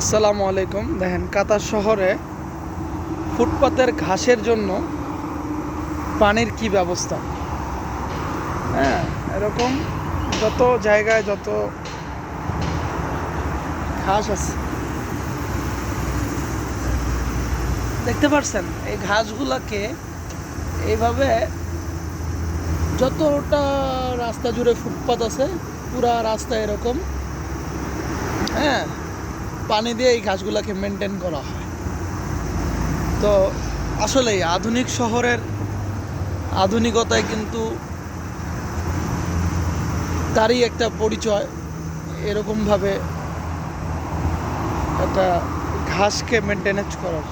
আসসালামু আলাইকুম। দেখেন কাতার শহরে ফুটপাতের ঘাসের জন্য পানির কি ব্যবস্থা। হ্যাঁ, এরকম যত জায়গায় যত ঘাস আছে দেখতে পাচ্ছেন, এই ঘাসগুলাকে এইভাবে যতটা রাস্তা জুড়ে ফুটপাত আছে পুরা রাস্তা এরকম, হ্যাঁ, পানি দিয়ে এই ঘাসগুলাকে মেনটেন করা হয়। তো আসলেই আধুনিক শহরের আধুনিকতায় কিন্তু তারই একটা পরিচয়, এরকমভাবে একটা ঘাসকে মেনটেনেন্স করার।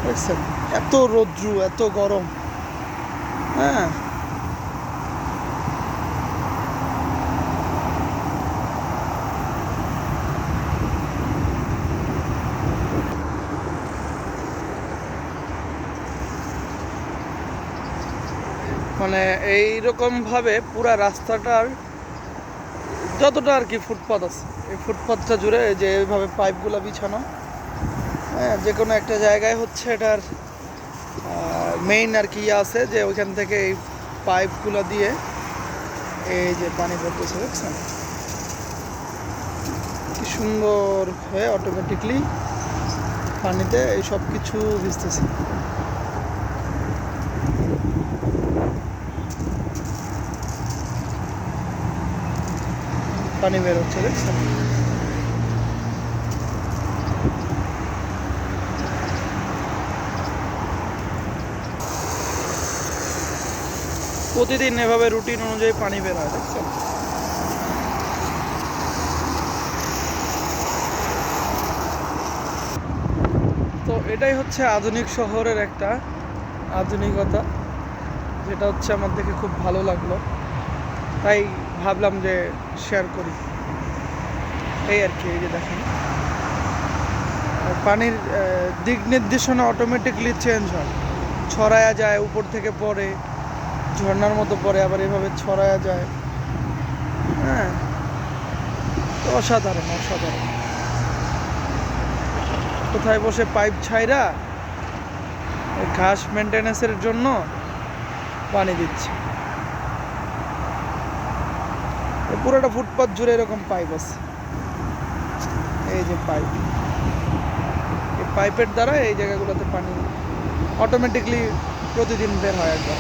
দেখছেন এত রৌদ্র, এত গরম, হ্যাঁ, মানে এইরকমভাবে পুরা রাস্তাটার যতটা আর কি ফুটপাত আছে, এই ফুটপাতটা জুড়ে এই যে এইভাবে পাইপগুলো বিছানো। হ্যাঁ, যে কোনো একটা জায়গায় হচ্ছে এটার মেইন আর কি আছে যে ওইখান থেকে এই পাইপগুলো দিয়ে এই যে পানি পড়তেছে, দেখছেন কি সুন্দর হয়ে অটোমেটিকলি পানিতে এই সব কিছু ভিজতেছে। পানি বের হচ্ছে, দেখছেন। প্রতিদিন এভাবে রুটিন অনুযায়ী পানি বের হয়, দেখছেন। তো এটাই হচ্ছে আধুনিক শহরের একটা আধুনিকতা, যেটা হচ্ছে আমার দেখে খুব ভালো লাগলো, তাই ভাবলাম যে শেয়ার করি। এই আর কি, এই যে দেখেন পানির দিক নির্দেশনা অটোমেটিকলি চেঞ্জ হয়, ছড়ায়া যায়, উপর থেকে পড়ে ঝর্ণার মতো পড়ে, আবার এভাবে ছড়ায়া যায়। হ্যাঁ, তো অসাধারণ অসাধারণ। কোথায় বসে পাইপ ছাইরা ঘাস মেনটেন্যান্সের জন্য পানি দিচ্ছে। পুরোটা ফুটপাত জুড়ে এরকম পাইপ আছে, এই যে পাইপ, এই পাইপের দ্বারা এই জায়গাগুলোতে পানি অটোমেটিকলি প্রতিদিন বের হয় একবার।